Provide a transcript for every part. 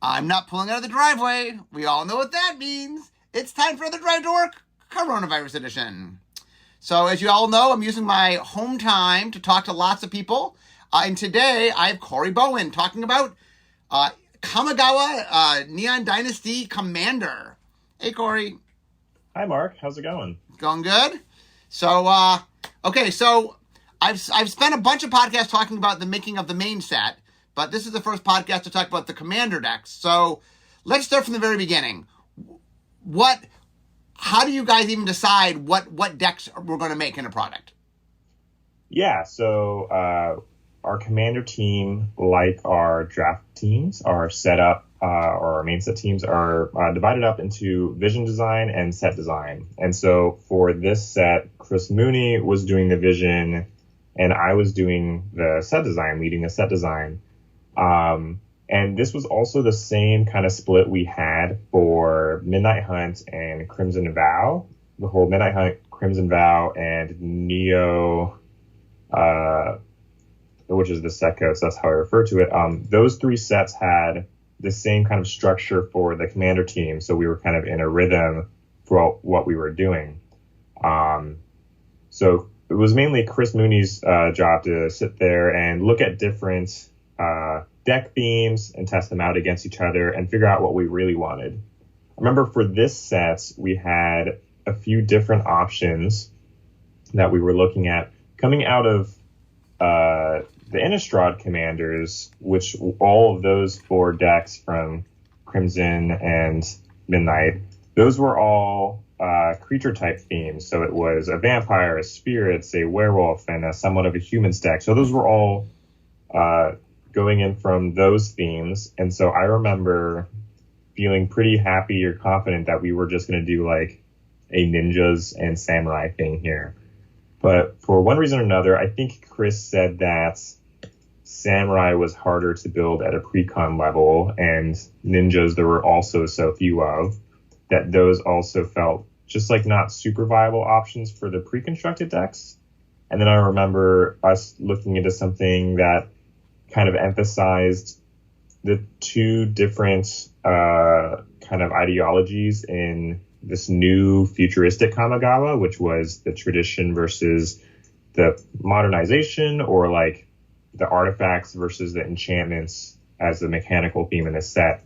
I'm not pulling out of the driveway. We all know what that means. It's time for the Drive to Work Coronavirus Edition. So as you all know, I'm using my home time to talk to lots of people. And today I have Corey Bowen talking about Kamigawa Neon Dynasty Commander. Hey, Corey. Hi, Mark. How's it going? Going good. So, okay, so I've spent a bunch of podcasts talking about the making of the main set, but this is the first podcast to talk about the Commander decks. So let's start from the very beginning. How do you guys even decide what decks we're going to make in a product? Yeah, so our Commander team, like our draft teams, are set up, or our main set teams are divided up into vision design and set design. And so for this set, Chris Mooney was doing the vision, and I was doing the set design, leading the set design. And this was also the same kind of split we had for Midnight Hunt and Crimson Vow. The whole Midnight Hunt, Crimson Vow, and Neo, which is the set code, so that's how I refer to it. Those three sets had the same kind of structure for the Commander team, so we were kind of in a rhythm for what we were doing. So it was mainly Chris Mooney's job to sit there and look at different deck themes and test them out against each other and figure out what we really wanted. I remember for this set, we had a few different options that we were looking at coming out of the Innistrad Commanders, which all of those four decks from Crimson and Midnight, those were all creature type themes. So it was a vampire, a spirit, a werewolf, and somewhat of a human stack. So those were all going in from those themes. And so I remember feeling pretty happy or confident that we were just going to do like a ninjas and samurai thing here. But for one reason or another, I think Chris said that samurai was harder to build at a pre-con level, and ninjas there were also so few of, that those also felt just like not super viable options for the pre-constructed decks. And then I remember us looking into something that kind of emphasized the two different kind of ideologies in this new futuristic Kamigawa, which was the tradition versus the modernization, or like the artifacts versus the enchantments as the mechanical theme in this set.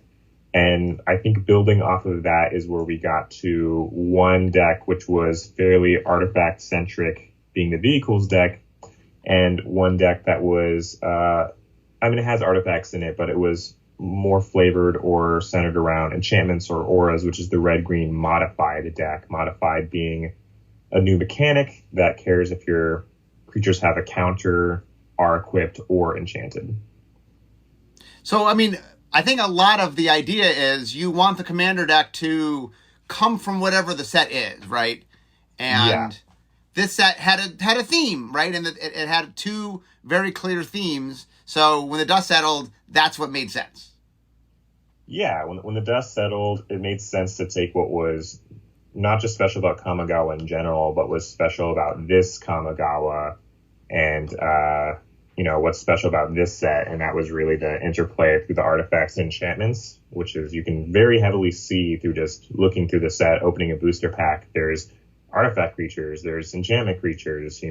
And I think building off of that is where we got to one deck, which was fairly artifact centric, being the vehicles deck, and one deck that was, it has artifacts in it, but it was more flavored or centered around enchantments or auras, which is the red-green modified deck. Modified being a new mechanic that cares if your creatures have a counter, are equipped, or enchanted. So, I think a lot of the idea is you want the Commander deck to come from whatever the set is, right? And this set had a theme, right? And it had two very clear themes. So when the dust settled, that's what made sense. Yeah, when the dust settled, it made sense to take what was not just special about Kamigawa in general, but was special about this Kamigawa and, what's special about this set. And that was really the interplay through the artifacts and enchantments, which is you can very heavily see through just looking through the set, opening a booster pack. There's artifact creatures, there's enchantment creatures,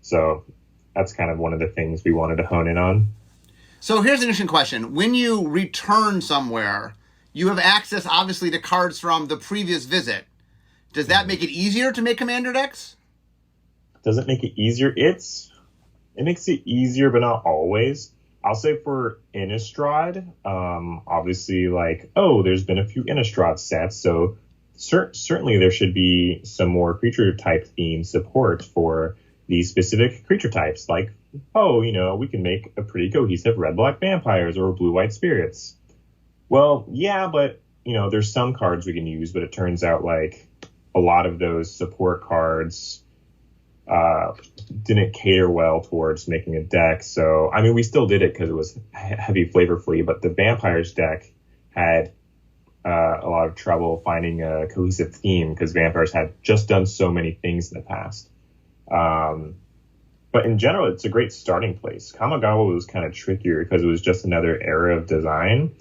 So that's kind of one of the things we wanted to hone in on. So here's an interesting question. When you return somewhere, you have access, obviously, to cards from the previous visit. Does that make it easier to make Commander decks? Does it make it easier? It makes it easier, but not always. I'll say for Innistrad, obviously, there's been a few Innistrad sets, so certainly there should be some more creature type theme support for these specific creature types, like, we can make a pretty cohesive red-black vampires or blue-white spirits. Well, yeah, but, there's some cards we can use, but it turns out, a lot of those support cards didn't cater well towards making a deck. So, we still did it because it was heavy flavorfully, but the vampires deck had a lot of trouble finding a cohesive theme because vampires had just done so many things in the past. But in general, it's a great starting place. Kamigawa was kind of trickier because it was just another era of design.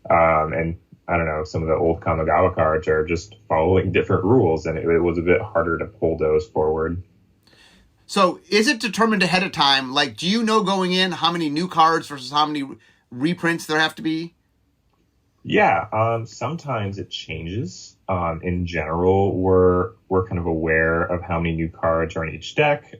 And I don't know, some of the old Kamigawa cards are just following different rules, and it was a bit harder to pull those forward. So is it determined ahead of time? Like, do you know going in how many new cards versus how many reprints there have to be? Yeah, sometimes it changes. In general, we're kind of aware of how many new cards are in each deck.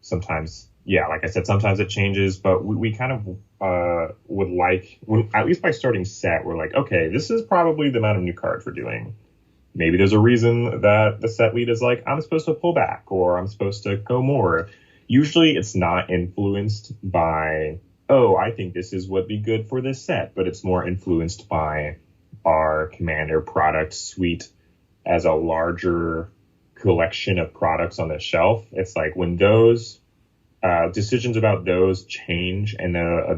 Sometimes, yeah, like I said, sometimes it changes, but we kind of would like, at least by starting set, we're like, okay, this is probably the amount of new cards we're doing. Maybe there's a reason that the set lead is like, I'm supposed to pull back or I'm supposed to go more. Usually it's not influenced by, oh, I think this is what'd be good for this set, but it's more influenced by our Commander product suite as a larger collection of products on the shelf. It's like when those decisions about those change and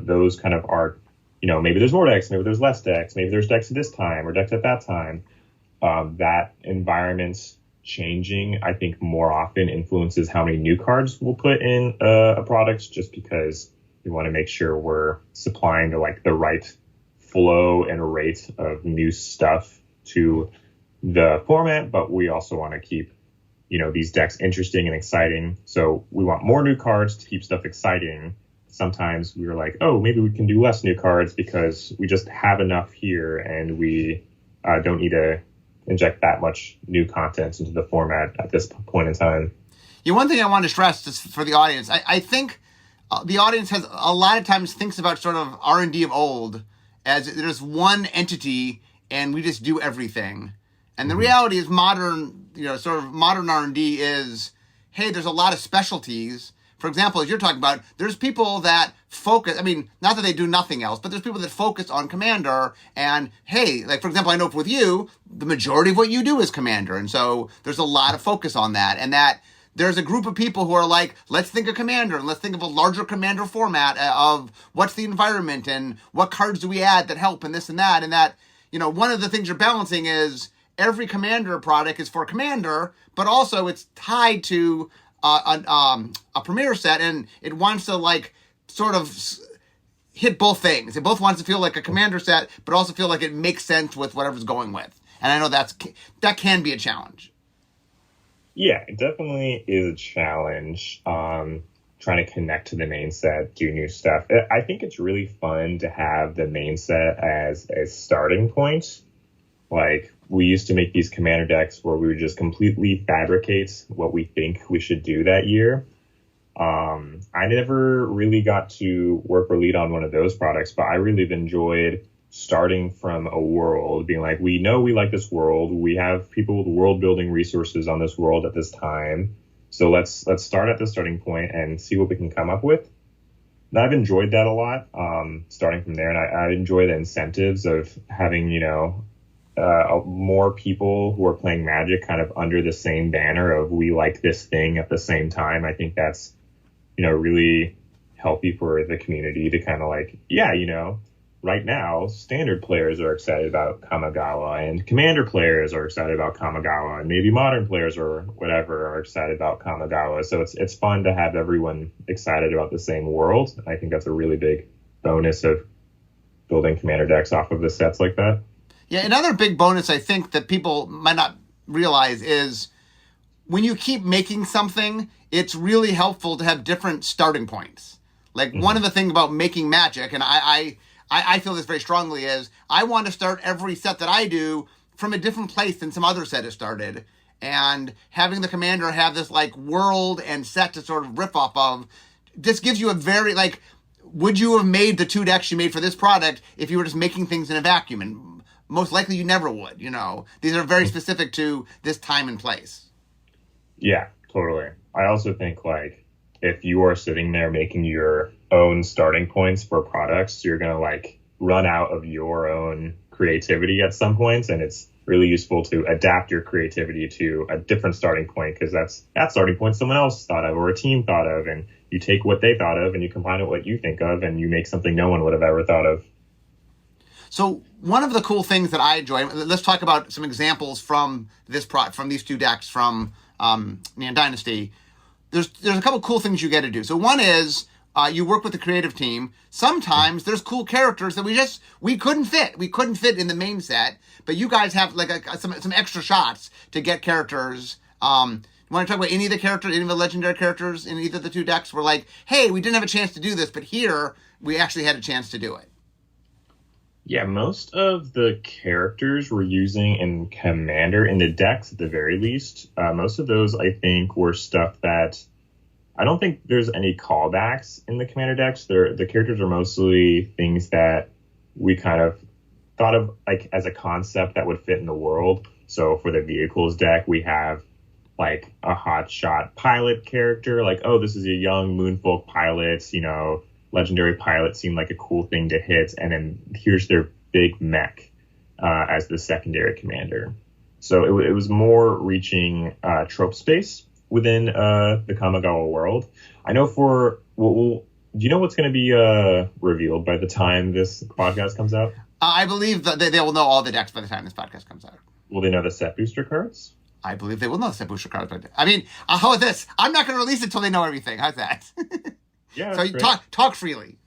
those kind of are, maybe there's more decks, maybe there's less decks, maybe there's decks at this time or decks at that time. That environment changing, I think, more often influences how many new cards we'll put in a product, just because we want to make sure we're supplying the right flow and rate of new stuff to the format, but we also want to keep, these decks interesting and exciting. So we want more new cards to keep stuff exciting. Sometimes we were like, oh, maybe we can do less new cards because we just have enough here and we don't need to inject that much new content into the format at this point in time. Yeah, one thing I want to stress is for the audience. I think the audience has a lot of times thinks about sort of R&D of old as there's one entity and we just do everything. And the reality is modern, sort of modern R&D is, hey, there's a lot of specialties. For example, as you're talking about, there's people that focus, not that they do nothing else, but there's people that focus on Commander. And hey, like, for example, I know with you, the majority of what you do is Commander. And so there's a lot of focus on that. And that there's a group of people who are like, let's think of Commander and let's think of a larger Commander format of what's the environment and what cards do we add that help and this and that. And that, one of the things you're balancing is every Commander product is for Commander, but also it's tied to a premiere set, and it wants to sort of hit both things. It both wants to feel like a Commander set, but also feel like it makes sense with whatever's going with. And I know that can be a challenge. Yeah, it definitely is a challenge. Trying to connect to the main set, do new stuff. I think it's really fun to have the main set as a starting point. Like, we used to make these Commander decks where we would just completely fabricate what we think we should do that year. I never really got to work or lead on one of those products, but I really enjoyed starting from a world, being like, we know we like this world. We have people with world building resources on this world at this time. So let's start at the starting point and see what we can come up with. And I've enjoyed that a lot, starting from there. And I enjoy the incentives of having, more people who are playing Magic kind of under the same banner of we like this thing at the same time. I think that's, really healthy for the community to kind of right now, standard players are excited about Kamigawa and Commander players are excited about Kamigawa and maybe modern players or whatever are excited about Kamigawa. So it's fun to have everyone excited about the same world. I think that's a really big bonus of building Commander decks off of the sets like that. Yeah, another big bonus I think that people might not realize is when you keep making something, it's really helpful to have different starting points. Like one of the things about making Magic, and I feel this very strongly, is I want to start every set that I do from a different place than some other set has started. And having the Commander have this world and set to sort of riff off of, this gives you a very would you have made the two decks you made for this product if you were just making things in a vacuum? And most likely you never would, These are very specific to this time and place. Yeah, totally. I also think if you are sitting there making your own starting points for products, you're going to run out of your own creativity at some points. And it's really useful to adapt your creativity to a different starting point, because that starting point someone else thought of or a team thought of. And you take what they thought of and you combine it with what you think of and you make something no one would have ever thought of. So one of the cool things that I enjoy, let's talk about some examples from from these two decks from Dynasty. There's a couple cool things you get to do. So one is You work with the creative team. Sometimes there's cool characters that we couldn't fit. We couldn't fit in the main set, but you guys have like some extra shots to get characters. You want to talk about any of the characters, any of the legendary characters in either of the two decks? We're like, hey, we didn't have a chance to do this, but here we actually had a chance to do it. Yeah, most of the characters we're using in Commander, in the decks at the very least, most of those I think were stuff that I don't think there's any callbacks in the Commander decks. The characters are mostly things that we kind of thought of like as a concept that would fit in the world. So for the vehicles deck, we have like a hotshot pilot character, like, oh, this is a young Moonfolk pilot, legendary pilot seemed like a cool thing to hit, and then here's their big mech as the secondary commander. So it was more reaching trope space within the Kamigawa world. I know do you know what's going to be revealed by the time this podcast comes out? I believe that they will know all the decks by the time this podcast comes out. Will they know the set booster cards? I believe they will know the set booster cards. I mean, how about this? I'm not going to release it until they know everything. How's that? Yeah. So you talk freely.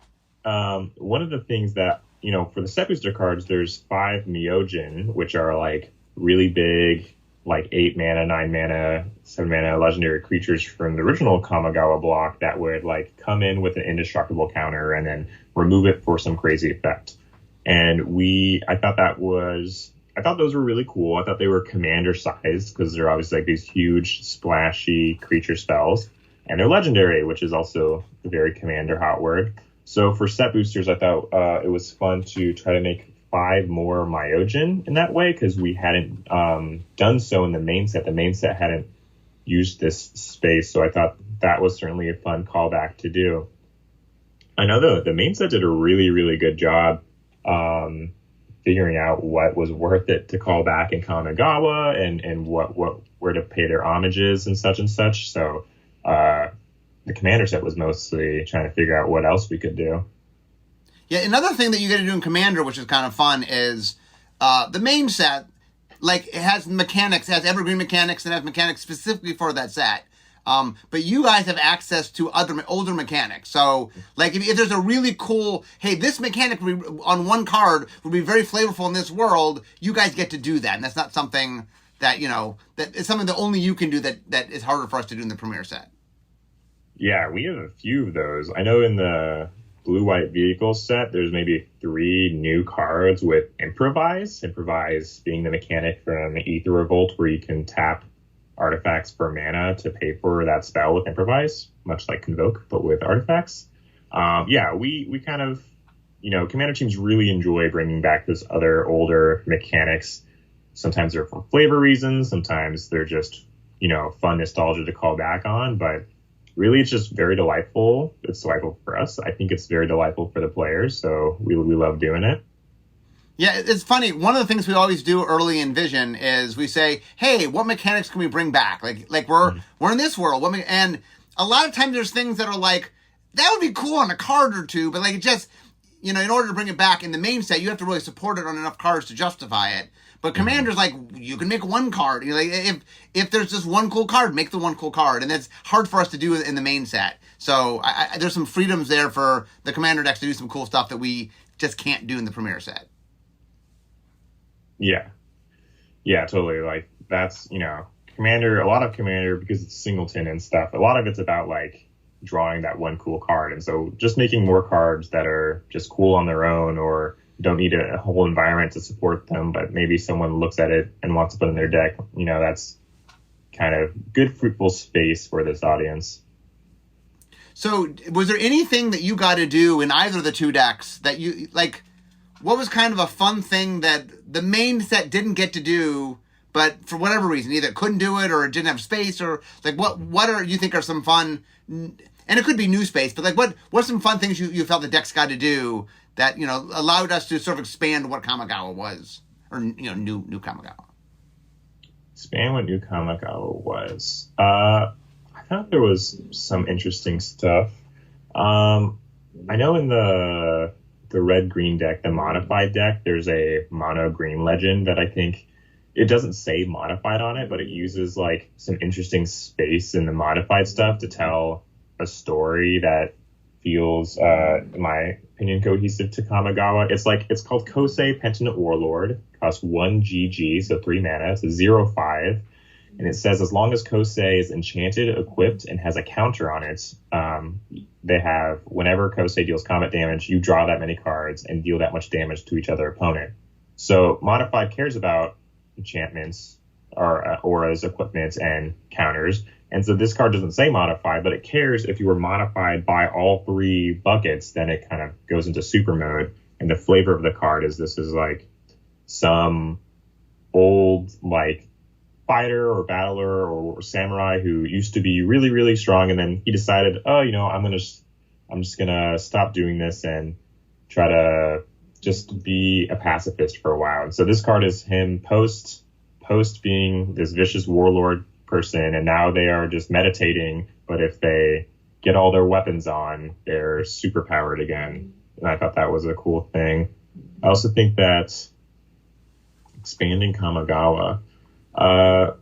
One of the things that, for the set booster cards, there's 5 Myojin, which are like really big, like 8 mana, 9 mana, 7 mana legendary creatures from the original Kamigawa block that would like come in with an indestructible counter and then remove it for some crazy effect. And I thought those were really cool. I thought they were commander sized because they're obviously like these huge splashy creature spells. And they're legendary, which is also a very commander hot word. So for set boosters, I thought it was fun to try to make 5 more Myojin in that way, because we hadn't done so in the main set. The main set hadn't used this space, so I thought that was certainly a fun callback to do. I know the main set did a really, really good job figuring out what was worth it to call back in Kamigawa and where to pay their homages and such. So the commander set was mostly trying to figure out what else we could do. Yeah, another thing that you get to do in Commander, which is kind of fun, is the main set, like, it has mechanics, it has evergreen mechanics, and has mechanics specifically for that set. But you guys have access to other older mechanics. So, like, if there's a really cool, hey, this mechanic on one card would be very flavorful in this world, you guys get to do that. And that's not something that, that is something that only you can do that is harder for us to do in the Premier set. Yeah, we have a few of those. I know in the blue-white vehicle set, there's maybe 3 new cards with Improvise. Improvise being the mechanic from Aether Revolt, where you can tap artifacts for mana to pay for that spell with Improvise, much like Convoke, but with artifacts. We kind of, Commander teams really enjoy bringing back those other older mechanics. Sometimes they're for flavor reasons, sometimes they're just, fun nostalgia to call back on, but really, it's just very delightful. It's delightful for us. I think it's very delightful for the players, so we love doing it. Yeah, it's funny. One of the things we always do early in Vision is we say, hey, what mechanics can we bring back? Like we're in this world. And a lot of times there's things that are like, that would be cool on a card or two, but like it just, in order to bring it back in the main set, you have to really support it on enough cards to justify it. But Commander's like, you can make one card. If there's just one cool card, make the one cool card. And that's hard for us to do in the main set. So there's some freedoms there for the Commander decks to do some cool stuff that we just can't do in the Premier set. Yeah, totally. Like, that's, Commander, a lot of Commander, because it's singleton and stuff, a lot of it's about, like, drawing that one cool card. And so just making more cards that are just cool on their own or don't need a whole environment to support them, but maybe someone looks at it and wants to put in their deck, that's kind of good, fruitful space for this audience. So was there anything that you got to do in either of the two decks that you, like, what was kind of a fun thing that the main set didn't get to do, but for whatever reason, either couldn't do it or it didn't have space, or like what are you think are some fun, and it could be new space, but like what's some fun things you felt the decks got to do that, allowed us to sort of expand what Kamigawa was, or, new Kamigawa. Expand what new Kamigawa was. I thought there was some interesting stuff. I know in the red-green deck, the modified deck, there's a mono-green legend that I think, it doesn't say modified on it, but it uses, like, some interesting space in the modified stuff to tell a story that feels, in my opinion, cohesive to Kamigawa. It's called Kosei Penitent Warlord. Costs 1 GG, so 3 mana. It's a 0/5. And it says as long as Kosei is enchanted, equipped, and has a counter on it, they have, whenever Kosei deals combat damage, you draw that many cards and deal that much damage to each other opponent. So Modified cares about enchantments or auras, equipment, and counters. And so this card doesn't say Modified, but it cares if you were modified by all 3 buckets, then it kind of goes into super mode. And the flavor of the card is this is like some old like fighter or battler or samurai who used to be really, really strong, and then he decided, oh, I'm just gonna stop doing this and try to just be a pacifist for a while. And so this card is him post being this vicious warlord person, and now they are just meditating, but if they get all their weapons on, they're super powered again. And I thought that was a cool thing. I also think that expanding Kamigawa, I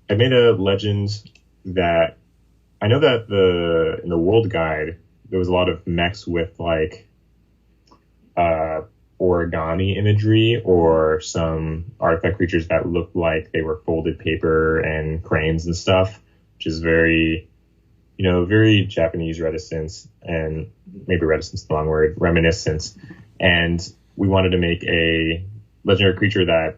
made a legend that I know that in the world guide, there was a lot of mechs with like origami imagery or some artifact creatures that looked like they were folded paper and cranes and stuff, which is very, very Japanese reticence, and maybe reticence is the wrong word, reminiscence. And we wanted to make a legendary creature that,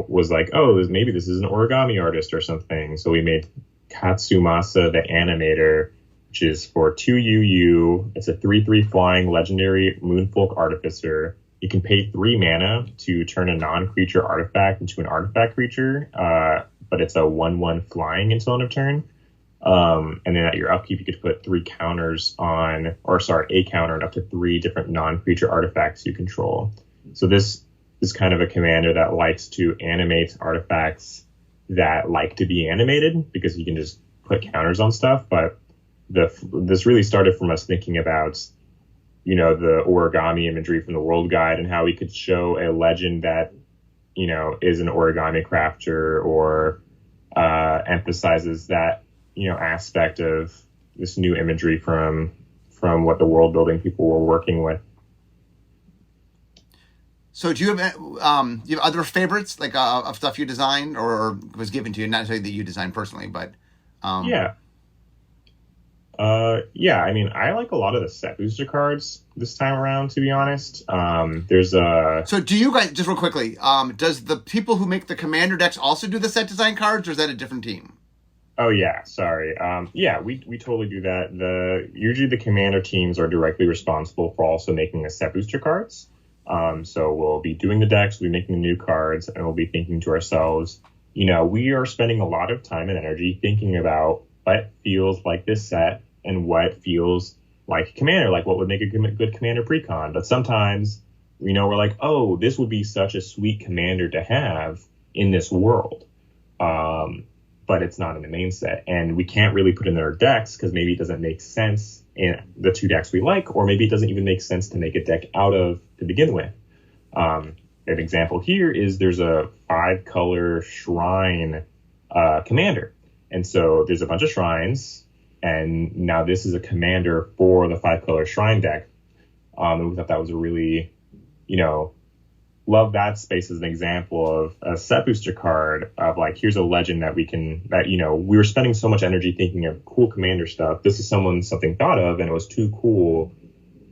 was like, oh, maybe this is an origami artist or something. So we made Katsumasa the Animator, which is for 2 UU. It's a 3/3 flying legendary Moonfolk Artificer. You can pay 3 mana to turn a non-creature artifact into an artifact creature, but it's a 1/1 flying until end of turn. And then at your upkeep, you could put 3 counters on, a counter on up to 3 different non-creature artifacts you control. So this is kind of a commander that likes to animate artifacts that like to be animated because you can just put counters on stuff. But this really started from us thinking about, the origami imagery from the World Guide and how we could show a legend that, is an origami crafter or emphasizes that, aspect of this new imagery from what the world building people were working with. So do you have other favorites like of stuff you designed or was given to you? Not necessarily that you designed personally, but yeah. I mean, I like a lot of the set booster cards this time around, to be honest. So do you guys, just real quickly, does the people who make the commander decks also do the set design cards, or is that a different team? Oh yeah, sorry. We totally do that. Usually the commander teams are directly responsible for also making the set booster cards. So we'll be doing the decks, we'll be making the new cards, and we'll be thinking to ourselves, we are spending a lot of time and energy thinking about what feels like this set and what feels like commander, like what would make a good commander precon. But sometimes, we're like, oh, this would be such a sweet commander to have in this world. But it's not in the main set. And we can't really put it in our decks because maybe it doesn't make sense in the 2 decks we like, or maybe it doesn't even make sense to make a deck out of to begin with. An example here is there's a 5-color shrine commander. And so there's a bunch of shrines, and now this is a commander for the 5-color shrine deck. And we thought that was a really, love that space as an example of a set booster card of like, here's a legend that we were spending so much energy thinking of cool commander stuff. This is something thought of, and it was too cool,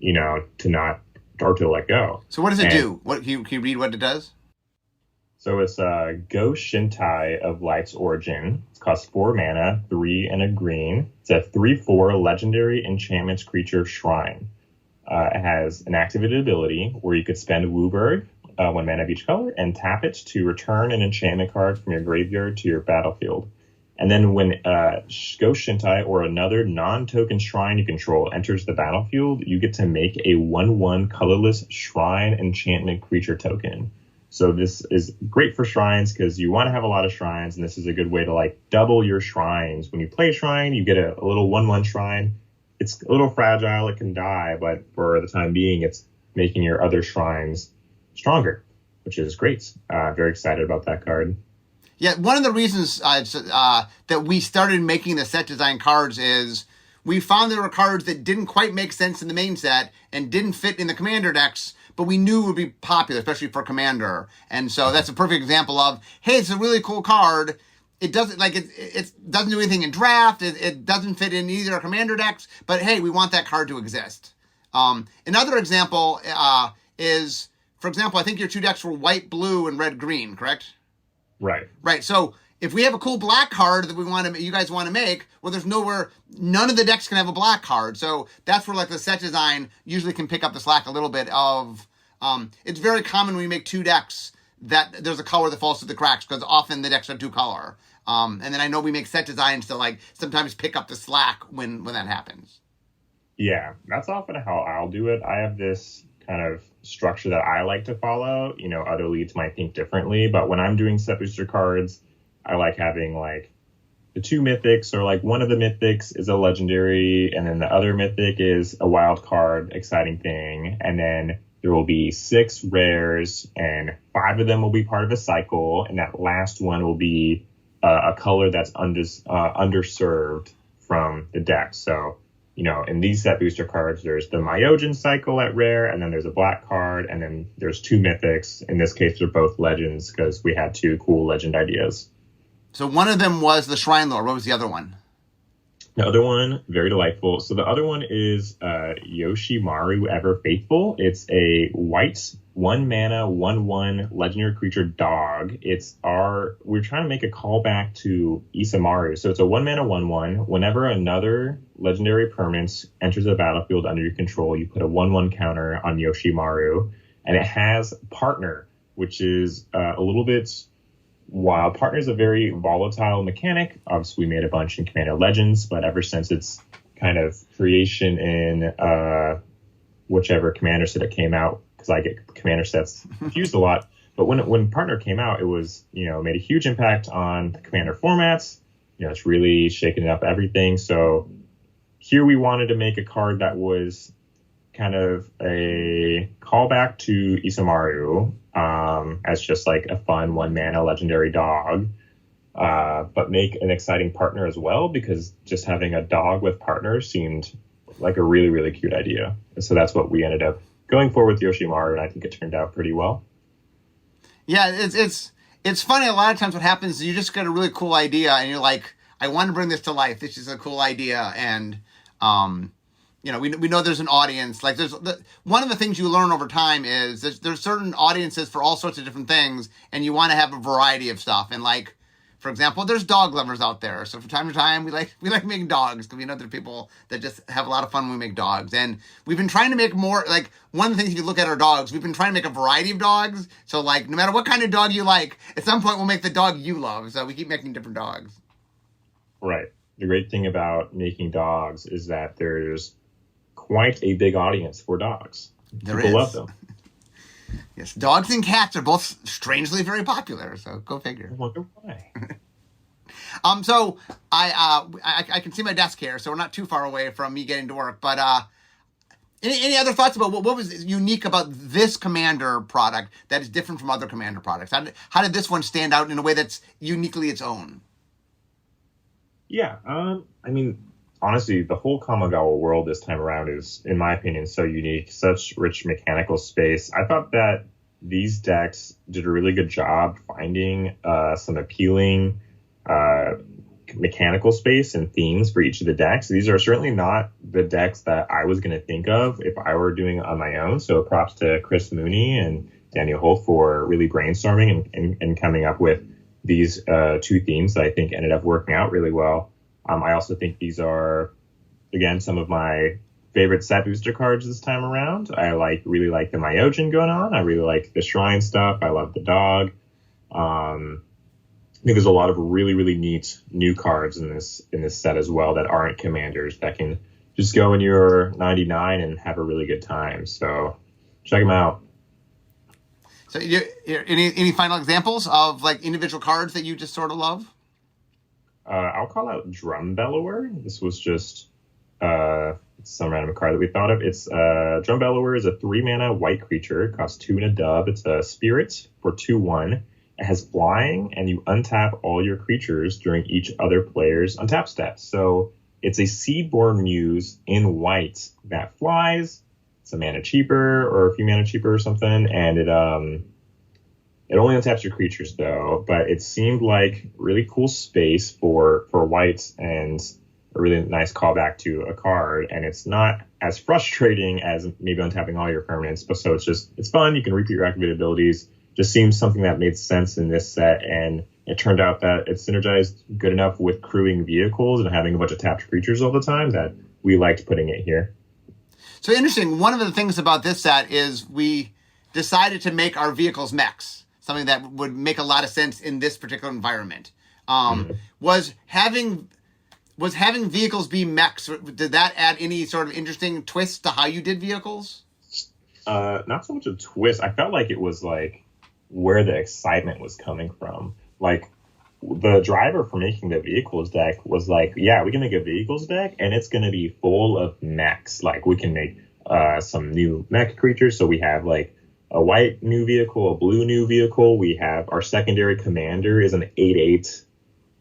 to not, or to let go. So what does it do? What can you read what it does? So it's Go Shintai of Light's Origin. It costs 4 mana, 3 and a green. It's a 3/4 legendary enchantment creature shrine. It has an activated ability where you could spend Wooburg, 1 mana of each color, and tap it to return an enchantment card from your graveyard to your battlefield. And then when Go Shintai or another non-token shrine you control enters the battlefield, you get to make a 1/1 colorless shrine enchantment creature token. So this is great for shrines because you want to have a lot of shrines, and this is a good way to like double your shrines. When you play a shrine, you get a little 1/1 shrine. It's a little fragile, it can die, but for the time being, it's making your other shrines stronger, which is great. Very excited about that card. Yeah, one of the reasons that we started making the set design cards is we found there were cards that didn't quite make sense in the main set and didn't fit in the Commander decks, but we knew would be popular, especially for Commander. And so that's a perfect example of, hey, it's a really cool card. It doesn't it doesn't do anything in draft. It doesn't fit in either Commander decks, but hey, we want that card to exist. Another example is, for example, I think your 2 decks were white, blue, and red, green, correct? Right. Right. So if we have a cool black card that you guys want to make, well, there's none of the decks can have a black card. So that's where like the set design usually can pick up the slack a little bit of, it's very common when you make 2 decks that there's a color that falls through the cracks because often the decks are 2 color. And then I know we make set designs to like sometimes pick up the slack when that happens. Yeah, that's often how I'll do it. I have this kind of structure that I like to follow. You know, other leads might think differently, but when I'm doing set booster cards, I like having like the 2 mythics, or like one of the mythics is a legendary, and then the other mythic is a wild card, exciting thing. And then there will be 6 rares, and 5 of them will be part of a cycle, and that last one will be a color that's underserved from the deck. So, you know, in these set booster cards, there's the Myojin cycle at rare, and then there's a black card, and then there's 2 mythics. In this case, they're both legends because we had 2 cool legend ideas. So one of them was the Shrine Lord. What was the other one? The other one, very delightful. So the other one is Yoshimaru Ever Faithful. It's a white 1 mana 1/1 legendary creature dog. We're trying to make a callback to Isamaru. So it's a 1 mana 1/1. Whenever another legendary permanent enters the battlefield under your control, you put a 1/1 counter on Yoshimaru. And it has Partner, which is a little bit wild. Partner is a very volatile mechanic. Obviously, we made a bunch in Commander Legends, but ever since its kind of creation in whichever Commander set it came out, because I get Commander sets confused a lot. But when Partner came out, it was, you know, made a huge impact on the Commander formats. You know, it's really shaken up everything. So here we wanted to make a card that was kind of a callback to Isamaru, as just like a fun 1 mana legendary dog, but make an exciting partner as well, because just having a dog with partner seemed like a really, really cute idea. And so that's what we ended up going for with Yoshimaru, and I think it turned out pretty well. Yeah, it's funny. A lot of times what happens is you just get a really cool idea and you're like, I want to bring this to life. This is a cool idea. And, you know, we know there's an audience. Like one of the things you learn over time is there's certain audiences for all sorts of different things, and you want to have a variety of stuff. And like, for example, there's dog lovers out there. So from time to time, we like making dogs because we know there are people that just have a lot of fun when we make dogs. And we've been trying to make more, like one of the things if you look at our dogs, we've been trying to make a variety of dogs. So like, no matter what kind of dog you like, at some point we'll make the dog you love. So we keep making different dogs. Right. The great thing about making dogs is that there's quite a big audience for dogs. People love them. Yes, dogs and cats are both strangely very popular, so go figure. I wonder why. So I can see my desk here, so we're not too far away from me getting to work. But any other thoughts about what was unique about this Commander product that is different from other Commander products? How did this one stand out in a way that's uniquely its own? Yeah, I mean, honestly, the whole Kamigawa world this time around is, in my opinion, so unique, such rich mechanical space. I thought that these decks did a really good job finding some appealing mechanical space and themes for each of the decks. These are certainly not the decks that I was going to think of if I were doing it on my own. So props to Chris Mooney and Daniel Holt for really brainstorming and coming up with these 2 themes that I think ended up working out really well. I also think these are, again, some of my favorite set booster cards this time around. I really like the Myojin going on. I really like the Shrine stuff. I love the dog. I think there's a lot of really, really neat new cards in this set as well that aren't commanders that can just go in your 99 and have a really good time. So check them out. So any final examples of like individual cards that you just sort of love? I'll call out Drum Bellower. This was just some random card that we thought of. It's Drum Bellower is a 3 mana white creature. It costs 2 and a dub. It's a spirit for 2/1. It has flying, and you untap all your creatures during each other player's untap step. So It's a Seedborn Muse in white that flies. It's a mana cheaper or a few mana cheaper or something, and it only untaps your creatures though. But it seemed like really cool space for white and a really nice callback to a card, and it's not as frustrating as maybe untapping all your permanents. But so it's fun. You can repeat your activated abilities. Just seems something that made sense in this set, and it turned out that it synergized good enough with crewing vehicles and having a bunch of tapped creatures all the time that we liked putting it here. So interesting. One of the things about this set is we decided to make our vehicles mechs, something that would make a lot of sense in this particular environment. Was having vehicles be mechs, did that add any sort of interesting twist to how you did vehicles? Not so much a twist. I felt like it was like where the excitement was coming from. Like, the driver for making the vehicles deck was like, yeah, we can make a vehicles deck, and it's going to be full of mechs. Like, we can make some new mech creatures. So we have, like, a white new vehicle, a blue new vehicle. We have our secondary commander is an 8/8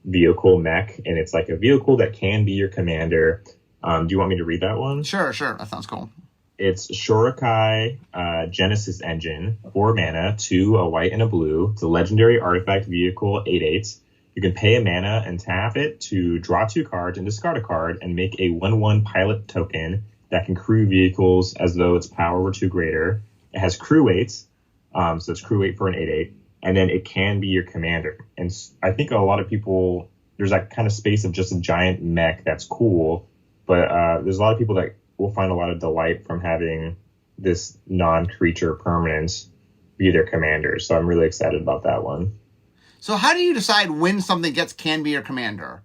vehicle mech, and it's like a vehicle that can be your commander. Do you want me to read that one? Sure. That sounds cool. It's Shurikai Genesis Engine, 4 mana, 2, a white and a blue. It's a legendary artifact vehicle, 8/8. You can pay a mana and tap it to draw 2 cards and discard a card and make a 1/1 pilot token that can crew vehicles as though its power were 2 greater. It has crew 8s, so it's crew 8 for an 8/8, and then it can be your commander. And I think a lot of people, there's that kind of space of just a giant mech that's cool, but there's a lot of people that will find a lot of delight from having this non-creature permanent be their commander. So I'm really excited about that one. So how do you decide when something can be your commander?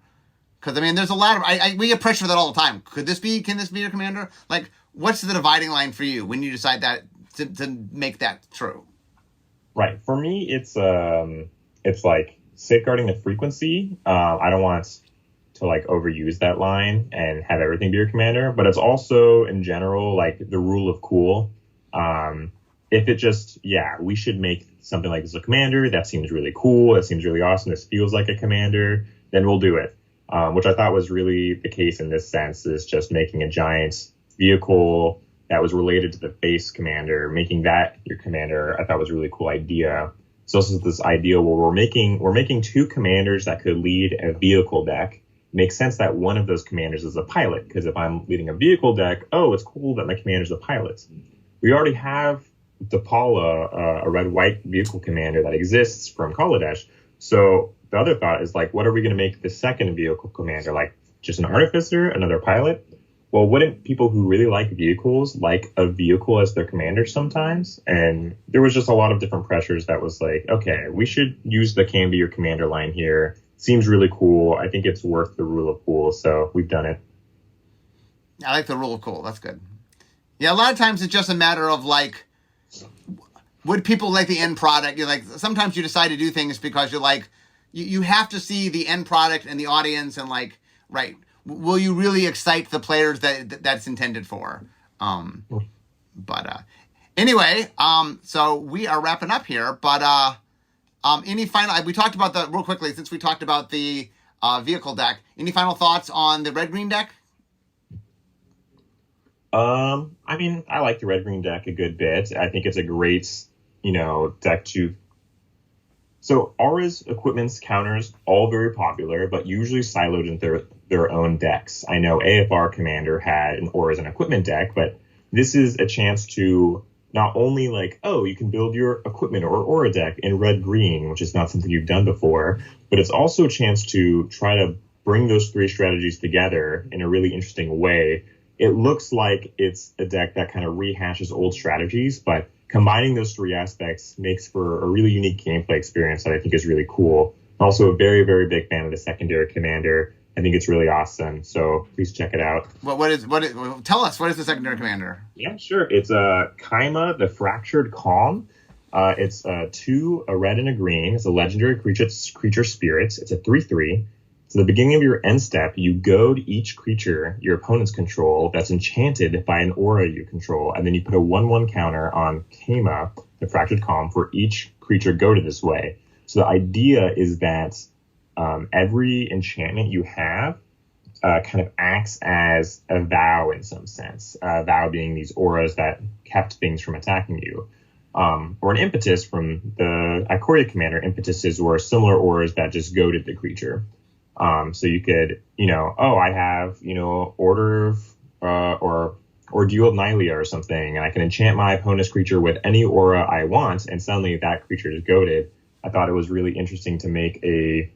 Because, I mean, there's a lot of... we get pressure for that all the time. Can this be your commander? Like, what's the dividing line for you when you decide that to make that true? Right. For me, it's like safeguarding the frequency. I don't want to like overuse that line and have everything be your commander, but it's also in general like the rule of cool. If it just, we should make something like this a commander, that seems really cool, that seems really awesome, this feels like a commander, then we'll do it. Which I thought was really the case in this sense, is just making a giant vehicle that was related to the base commander, making that your commander, I thought was a really cool idea. It's also this idea where we're making 2 commanders that could lead a vehicle deck. Makes sense that one of those commanders is a pilot, because if I'm leading a vehicle deck, it's cool that my commander's a pilot. We already have Depala, a red-white vehicle commander that exists from Kaladesh. So the other thought is, like, what are we going to make the second vehicle commander? Like, just an artificer, another pilot? Well, wouldn't people who really like vehicles like a vehicle as their commander sometimes? And there was just a lot of different pressures that was like, okay, we should use the can be your commander line here. Seems really cool. I think it's worth the rule of cool, so we've done it. I like the rule of cool. That's good. Yeah, a lot of times it's just a matter of, like, would people like the end product? You're like, sometimes you decide to do things because you're like, you have to see the end product and the audience and, like, right, will you really excite the players that's intended for? Anyway, so we are wrapping up here, but any final, we talked about real quickly, since we talked about the vehicle deck, any final thoughts on the red-green deck? I mean, I like the red-green deck a good bit. I think it's a great, deck to... So Aura's equipment's counters, all very popular, but usually siloed into their own decks. I know AFR Commander had an Aura's and equipment deck, but this is a chance to not only like, you can build your equipment or Aura deck in red-green, which is not something you've done before, but it's also a chance to try to bring those 3 strategies together in a really interesting way. It looks like it's a deck that kind of rehashes old strategies, but combining those 3 aspects makes for a really unique gameplay experience that I think is really cool. I'm also a very, very big fan of the secondary commander. I think it's really awesome, so please check it out. Tell us, what is the secondary commander? Yeah, sure. It's Kaima, the Fractured Calm. It's 2, a red and a green. It's a legendary creature spirit. It's a 3/3. So at the beginning of your end step, you goad each creature your opponents control that's enchanted by an aura you control, and then you put a 1/1 counter on Kaima, the Fractured Calm, for each creature goaded this way. So the idea is that every enchantment you have kind of acts as a vow in some sense. Vow being these auras that kept things from attacking you. Or an impetus from the Ikoria Commander. Impetuses were similar auras that just goaded the creature. So you could, I have, Order of, or Ordeal of Nylea or something, and I can enchant my opponent's creature with any aura I want, and suddenly that creature is goaded. I thought it was really interesting to make a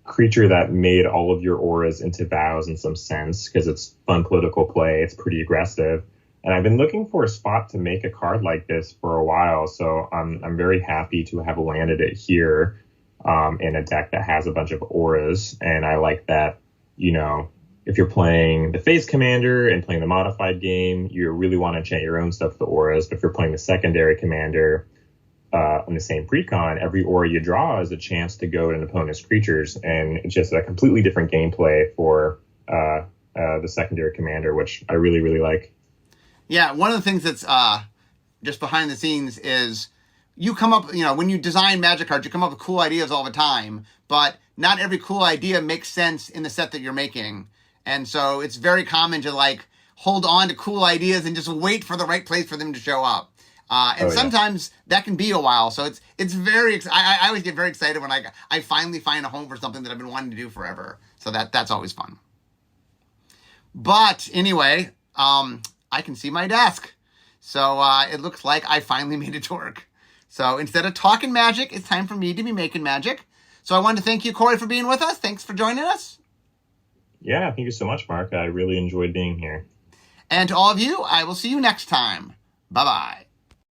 creature that made all of your auras into vows in some sense, because it's fun political play, it's pretty aggressive. And I've been looking for a spot to make a card like this for a while, so I'm very happy to have landed it here in a deck that has a bunch of auras. And I like that, if you're playing the Phase Commander and playing the modified game, you really want to enchant your own stuff with the auras. But if you're playing the secondary Commander on the same precon, every aura you draw is a chance to goad an opponent's creatures. And it's just a completely different gameplay for the secondary Commander, which I really, really like. Yeah, one of the things that's just behind the scenes is you come up, when you design Magic cards, you come up with cool ideas all the time, but not every cool idea makes sense in the set that you're making. And so it's very common to hold on to cool ideas and just wait for the right place for them to show up. Sometimes that can be a while. So it's very, I always get very excited when I finally find a home for something that I've been wanting to do forever. So that's always fun. But anyway, I can see my desk. So it looks like I finally made it to work. So instead of talking magic, it's time for me to be making magic. So I wanted to thank you, Corey, for being with us. Thanks for joining us. Yeah, thank you so much, Mark. I really enjoyed being here. And to all of you, I will see you next time. Bye-bye.